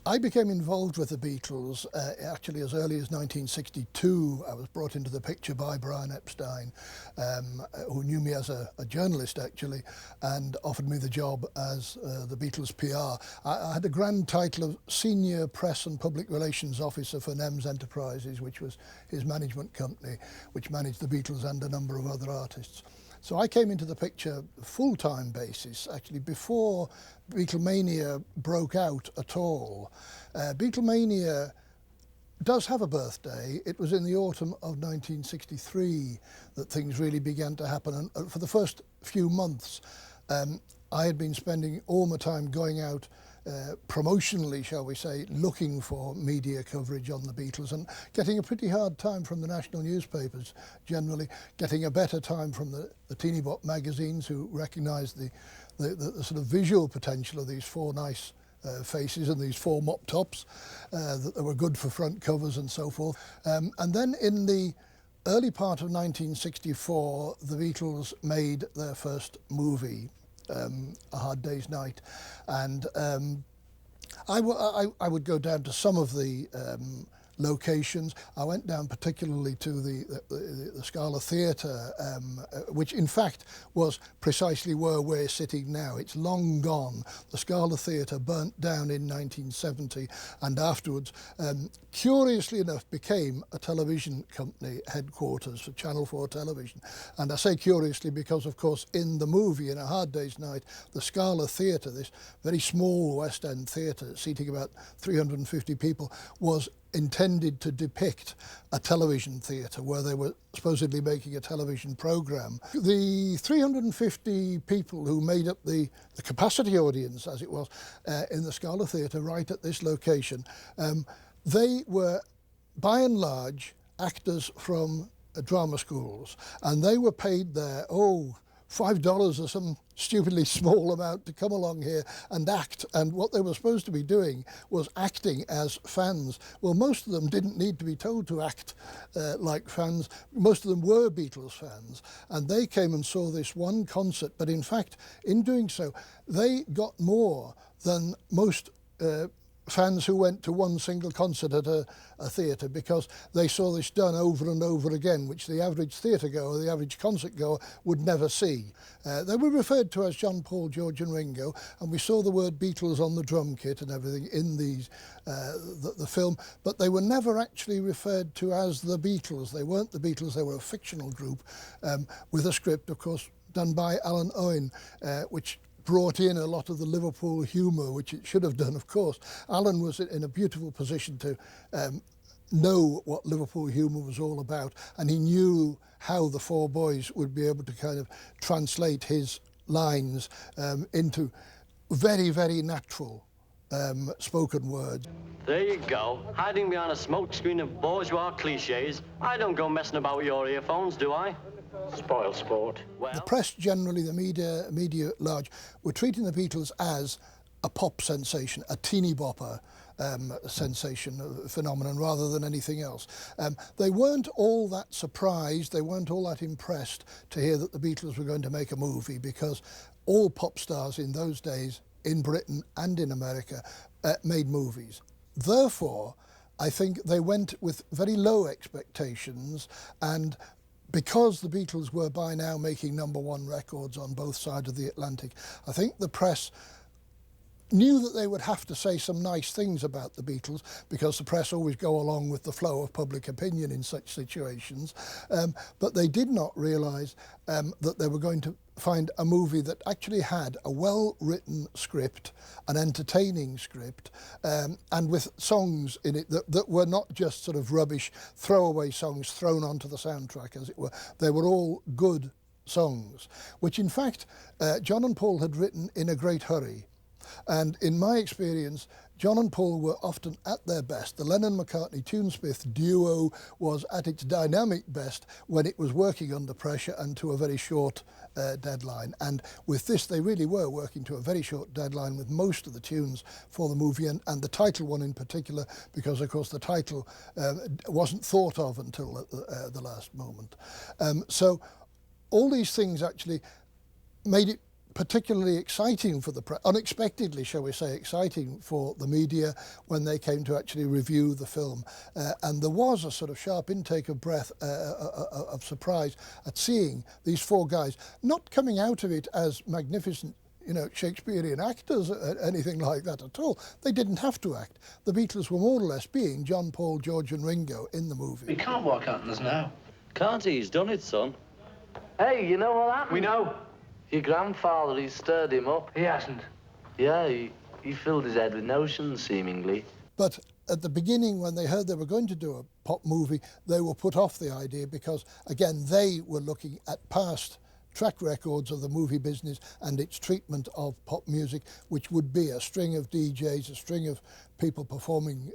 I became involved with the Beatles actually as early as 1962. I was brought into the picture by Brian Epstein, who knew me as a journalist actually, and offered me the job as the Beatles PR. I had the grand title of Senior Press and Public Relations Officer for NEMS Enterprises, which was his management company, which managed the Beatles and a number of other artists. So I came into the picture full-time basis, actually, before Beatlemania broke out at all. Beatlemania does have a birthday. It was in the autumn of 1963 that things really began to happen. And for the first few months, I had been spending all my time going out promotionally, shall we say, looking for media coverage on the Beatles and getting a pretty hard time from the national newspapers generally, getting a better time from the teeny bop magazines who recognised the sort of visual potential of these four nice faces and these four mop tops, that they were good for front covers and so forth. And then in the early part of 1964, the Beatles made their first movie, A Hard Day's Night, and I would go down to some of the locations. I went down particularly to the Scala Theatre, which in fact was precisely where we're sitting now. It's long gone. The Scala Theatre burnt down in 1970 and afterwards, curiously enough, became a television company headquarters for Channel 4 television. And I say curiously because, of course, in the movie, In A Hard Day's Night, the Scala Theatre, this very small West End theatre seating about 350 people, was intended to depict a television theatre where they were supposedly making a television programme. The 350 people who made up the capacity audience, as it was, in the Scala Theatre right at this location, they were by and large actors from drama schools, and they were paid there, $5 or some stupidly small amount to come along here and act. And what they were supposed to be doing was acting as fans. Well, most of them didn't need to be told to act like fans. Most of them were Beatles fans, and they came and saw this one concert. But in fact, in doing so, they got more than most fans who went to one single concert at a theatre, because they saw this done over and over again, which the average theatre goer, the average concert goer, would never see. They were referred to as John, Paul, George and Ringo, and we saw the word Beatles on the drum kit and everything in the film, but they were never actually referred to as the Beatles. They weren't the Beatles, they were a fictional group with a script, of course, done by Alan Owen, which brought in a lot of the Liverpool humour, which it should have done, of course. Alan was in a beautiful position to know what Liverpool humour was all about, and he knew how the four boys would be able to kind of translate his lines into very, very natural spoken words. There you go, hiding behind a smokescreen of bourgeois cliches. I don't go messing about with your earphones, do I? Spoil sport. Well, the press generally, the media at large, were treating the Beatles as a pop sensation, a teeny bopper sensation, phenomenon, rather than anything else. They weren't all that surprised, they weren't all that impressed to hear that the Beatles were going to make a movie, because all pop stars in those days, in Britain and in America, made movies. Therefore, I think they went with very low expectations, and because the Beatles were by now making #1 records on both sides of the Atlantic, I think the press knew that they would have to say some nice things about the Beatles, because the press always go along with the flow of public opinion in such situations. But they did not realise that they were going to find a movie that actually had a well-written script, an entertaining script, and with songs in it that were not just sort of rubbish throwaway songs thrown onto the soundtrack, as it were. They were all good songs, which in fact John and Paul had written in a great hurry. And in my experience, John and Paul were often at their best. The Lennon-McCartney Tunesmith duo was at its dynamic best when it was working under pressure and to a very short deadline. And with this, they really were working to a very short deadline with most of the tunes for the movie, and the title one in particular, because of course the title wasn't thought of until at the last moment. So all these things actually made it particularly exciting for the press, unexpectedly, shall we say, exciting for the media when they came to actually review the film. And there was a sort of sharp intake of breath, of surprise at seeing these four guys not coming out of it as magnificent, you know, Shakespearean actors or anything like that at all. They didn't have to act. The Beatles were more or less being John, Paul, George and Ringo in the movie. We can't walk out on us now. Can't he? He's done it, son. Hey, you know what happened? We know. Your grandfather, he stirred him up. He hasn't. Yeah, he filled his head with notions, seemingly. But at the beginning, when they heard they were going to do a pop movie, they were put off the idea because, again, they were looking at past track records of the movie business and its treatment of pop music, which would be a string of DJs, a string of people performing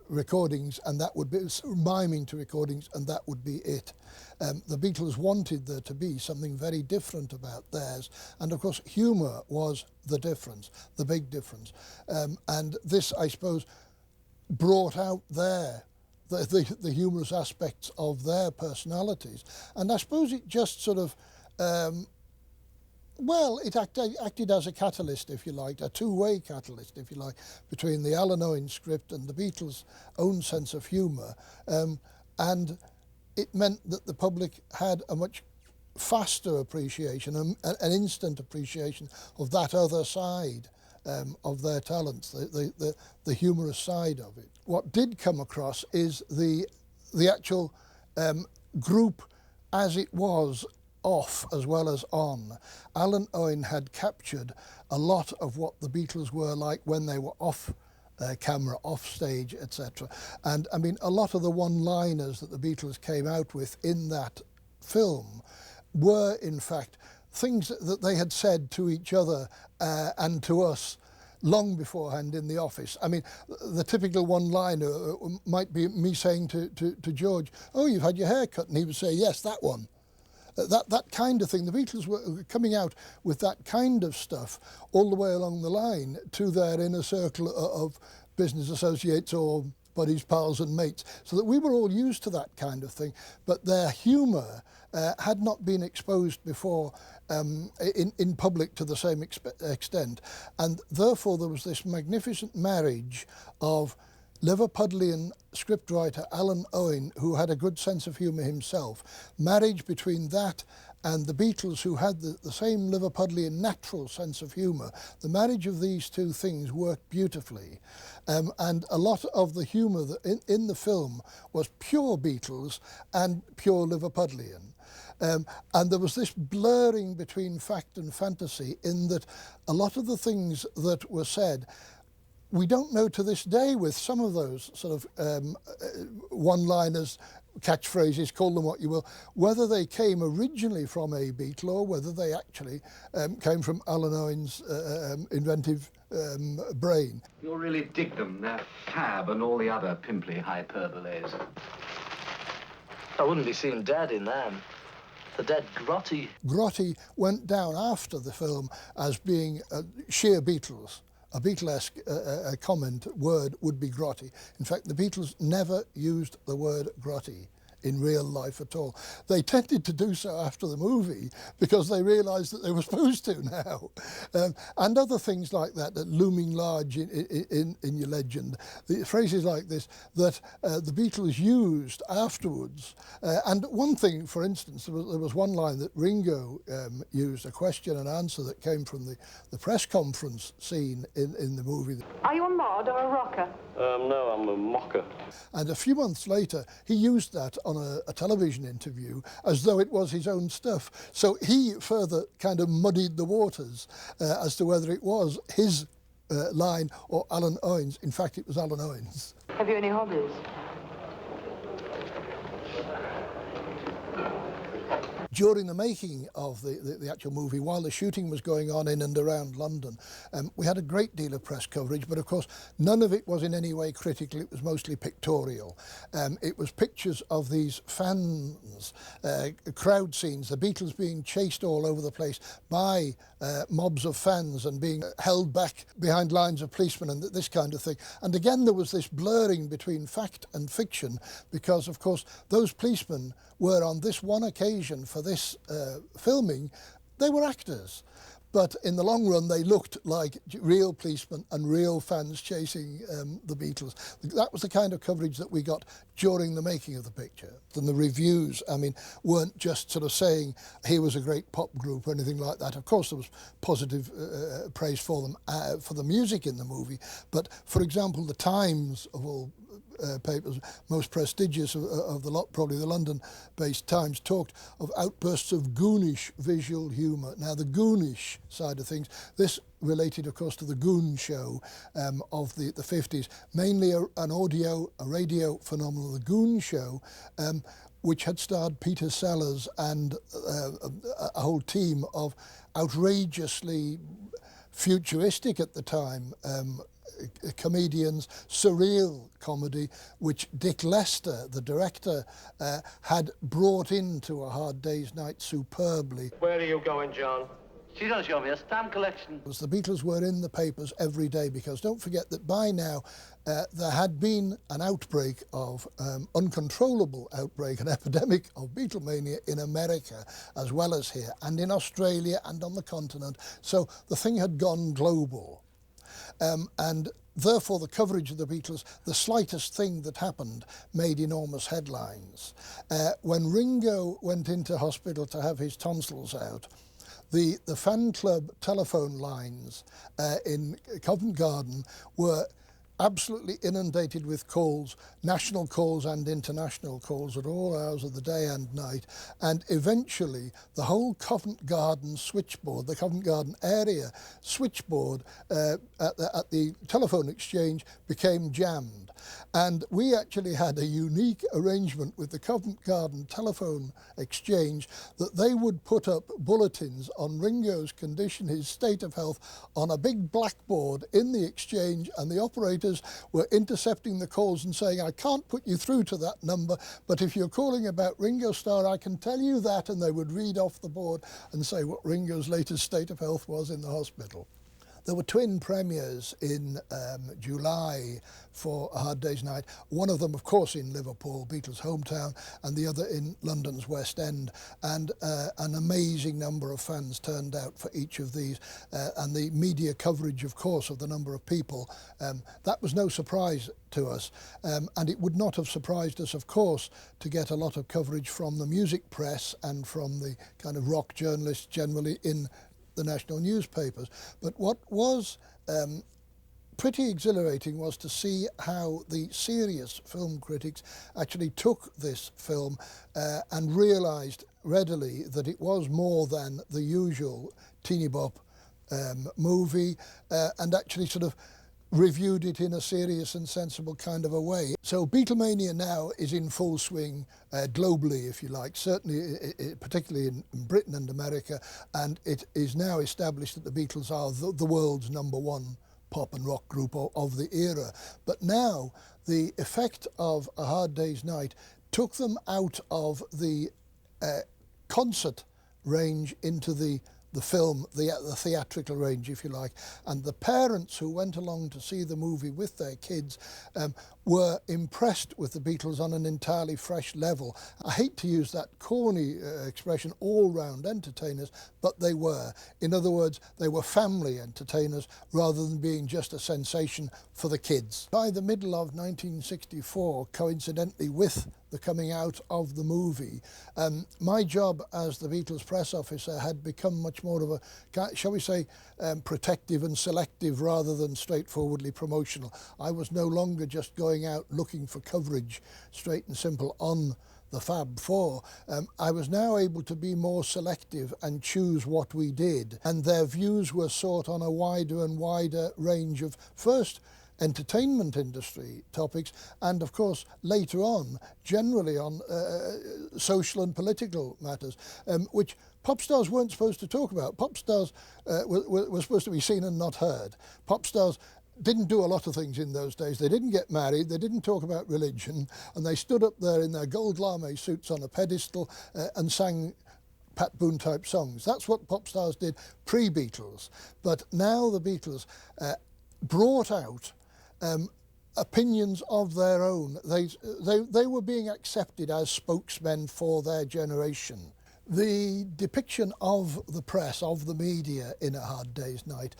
recordings, and that would be miming to recordings, and that would be it. The Beatles wanted there to be something very different about theirs, and of course humour was the difference, the big difference. And this, I suppose, brought out the humorous aspects of their personalities. And I suppose it just sort of, well, it acted as a catalyst, if you like, a two-way catalyst, if you like, between the Alan Owen script and the Beatles' own sense of humour. And it meant that the public had a much faster appreciation, an instant appreciation of that other side of their talents, the humorous side of it. What did come across is the actual group as it was, off as well as on. Alan Owen had captured a lot of what the Beatles were like when they were off camera, off stage, etc. And I mean, a lot of the one-liners that the Beatles came out with in that film were, in fact, things that they had said to each other and to us long beforehand in the office. I mean, the typical one-liner might be me saying to George, "Oh, you've had your hair cut," and he would say, "Yes, that one." That kind of thing. The Beatles were coming out with that kind of stuff all the way along the line to their inner circle of business associates or buddies, pals and mates, so that we were all used to that kind of thing. But their humour had not been exposed before in public to the same extent. And therefore there was this magnificent marriage of Liverpudlian scriptwriter Alan Owen, who had a good sense of humour himself, marriage between that and the Beatles, who had the same Liverpudlian natural sense of humour. The marriage of these two things worked beautifully. And a lot of the humour in the film was pure Beatles and pure Liverpudlian. And there was this blurring between fact and fantasy in that a lot of the things that were said, we don't know to this day with some of those sort of one-liners, catchphrases, call them what you will, whether they came originally from a Beatle or whether they actually came from Alan Owen's inventive brain. You'll really dig them, their cab and all the other pimply hyperboles. I wouldn't be seen dead in them. The dead grotty. Grotty went down after the film as being sheer Beatles. A Beatlesque word would be grotty. In fact, the Beatles never used the word grotty in real life at all. They tended to do so after the movie because they realised that they were supposed to now. And other things like that looming large in your legend. The phrases like this that the Beatles used afterwards. And one thing, for instance, there was one line that Ringo used, a question and answer that came from the press conference scene in the movie. Are you a mod or a rocker? No, I'm a mocker. And a few months later, he used that on a television interview as though it was his own stuff. So he further kind of muddied the waters as to whether it was his line or Alan Owen's. In fact, it was Alan Owen's. Have you any hobbies? During the making of the actual movie, while the shooting was going on in and around London, we had a great deal of press coverage, but of course none of it was in any way critical. It was mostly pictorial. It was pictures of these fans, crowd scenes, the Beatles being chased all over the place by mobs of fans and being held back behind lines of policemen and this kind of thing. And again, there was this blurring between fact and fiction because, of course, those policemen were on this one occasion for this filming they were actors. But in the long run, they looked like real policemen and real fans chasing the Beatles. That was the kind of coverage that we got during the making of the picture. And the reviews, I mean, weren't just sort of saying, here was a great pop group or anything like that. Of course, there was positive praise for them, for the music in the movie. But, for example, the Times, of all papers, most prestigious of the lot, probably the London-based Times, talked of outbursts of goonish visual humour. Now, the goonish side of things, this related, of course, to the Goon Show of the 50s, mainly a radio phenomenon, the Goon Show, which had starred Peter Sellers and a whole team of outrageously futuristic at the time comedians, surreal comedy, which Dick Lester, the director, had brought into A Hard Day's Night superbly. Where are you going, John? She's going to show me a stamp collection. The Beatles were in the papers every day, because don't forget that by now there had been an outbreak of, uncontrollable outbreak, an epidemic of Beatlemania in America as well as here, and in Australia and on the continent. So the thing had gone global. And therefore the coverage of the Beatles, the slightest thing that happened made enormous headlines. When Ringo went into hospital to have his tonsils out, the fan club telephone lines in Covent Garden were absolutely inundated with calls, national calls and international calls at all hours of the day and night. And eventually the whole Covent Garden switchboard, the Covent Garden area switchboard at the telephone exchange became jammed. And we actually had a unique arrangement with the Covent Garden telephone exchange that they would put up bulletins on Ringo's condition, his state of health, on a big blackboard in the exchange, and the operators were intercepting the calls and saying, I can't put you through to that number, but if you're calling about Ringo Starr, I can tell you that, and they would read off the board and say what Ringo's latest state of health was in the hospital. There were twin premieres in July for A Hard Day's Night. One of them, of course, in Liverpool, Beatles' hometown, and the other in London's West End. And an amazing number of fans turned out for each of these. And the media coverage, of course, of the number of people, that was no surprise to us. And it would not have surprised us, of course, to get a lot of coverage from the music press and from the kind of rock journalists generally in the national newspapers. But what was pretty exhilarating was to see how the serious film critics actually took this film and realised readily that it was more than the usual teeny bop movie, and actually sort of reviewed it in a serious and sensible kind of a way. So Beatlemania now is in full swing globally, if you like, certainly particularly in Britain and America, and it is now established that the Beatles are the world's #1 pop and rock group of the era. But now the effect of A Hard Day's Night took them out of the concert range into the film, the theatrical range, if you like, and the parents who went along to see the movie with their kids were impressed with the Beatles on an entirely fresh level. I hate to use that corny expression, all-round entertainers, but they were. In other words, they were family entertainers rather than being just a sensation for the kids. By the middle of 1964, coincidentally with the coming out of the movie, my job as the Beatles press officer had become much more of a, shall we say, protective and selective rather than straightforwardly promotional. I was no longer just going out looking for coverage, straight and simple, on the Fab Four. I was now able to be more selective and choose what we did, and their views were sought on a wider and wider range of, first, entertainment industry topics, and of course later on generally on social and political matters, which pop stars weren't supposed to talk about. Pop stars were supposed to be seen and not heard. Pop stars didn't do a lot of things in those days. They didn't get married, they didn't talk about religion, and they stood up there in their gold lame suits on a pedestal and sang Pat Boone type songs. That's what pop stars did pre-Beatles. But now the Beatles brought out opinions of their own. They were being accepted as spokesmen for their generation. The depiction of the press, of the media in A Hard Day's Night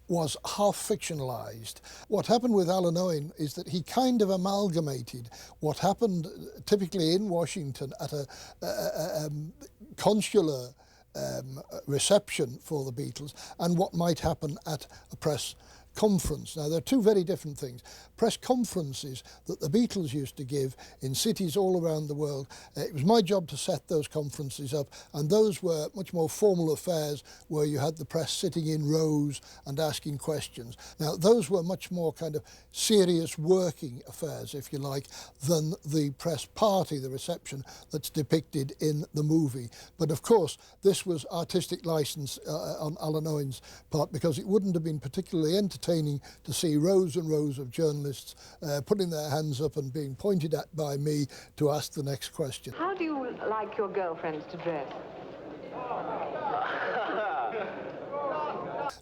was half fictionalised. What happened with Alan Owen is that he kind of amalgamated what happened typically in Washington at a consular reception for the Beatles and what might happen at a press conference. Now, they're two very different things. Press conferences that the Beatles used to give in cities all around the world, it was my job to set those conferences up, and those were much more formal affairs where you had the press sitting in rows and asking questions. Now, those were much more kind of serious working affairs, if you like, than the press party, the reception that's depicted in the movie. But of course, this was artistic license on Alan Owen's part, because it wouldn't have been particularly entertaining to see rows and rows of journalists putting their hands up and being pointed at by me to ask the next question. How do you like your girlfriends to dress?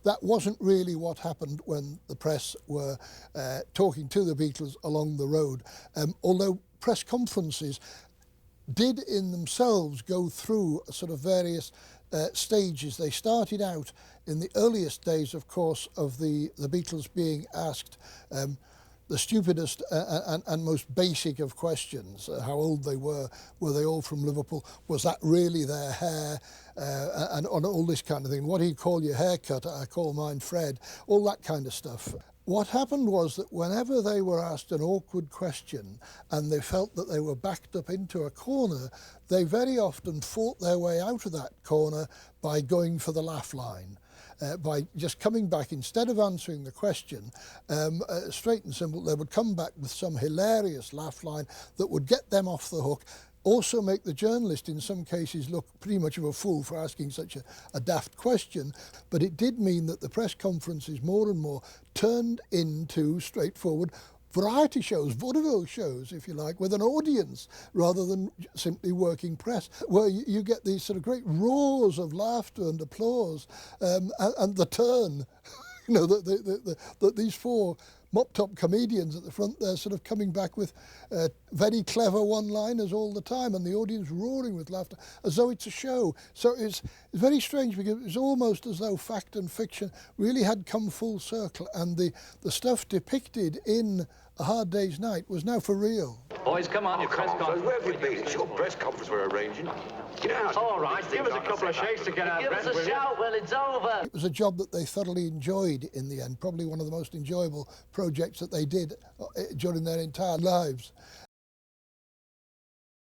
That wasn't really what happened when the press were talking to the Beatles along the road, although press conferences did in themselves go through sort of various stages. They started out in the earliest days, of course, of the Beatles being asked the stupidest and most basic of questions. How old they were they all from Liverpool, was that really their hair, and on all this kind of thing. What do you call your haircut? I call mine Fred, all that kind of stuff. What happened was that whenever they were asked an awkward question and they felt that they were backed up into a corner, they very often fought their way out of that corner by going for the laugh line. By just coming back, instead of answering the question, straight and simple, they would come back with some hilarious laugh line that would get them off the hook, also make the journalist in some cases look pretty much of a fool for asking such a daft question. But it did mean that the press conferences more and more turned into straightforward variety shows, vaudeville shows, if you like, with an audience rather than simply working press, where you get these sort of great roars of laughter and applause, and the turn, you know, that these four mop-top comedians at the front there sort of coming back with very clever one-liners all the time, and the audience roaring with laughter as though it's a show. So it's very strange, because it's almost as though fact and fiction really had come full circle, and the stuff depicted in A Hard Day's Night was now for real. Boys, come on, your press conference. Where have we been? It's your press conference we're arranging. Get out. All right, give us a couple of shakes to get our breath, will you? Give us a shout when it's over. It was a job that they thoroughly enjoyed in the end, probably one of the most enjoyable projects that they did during their entire lives.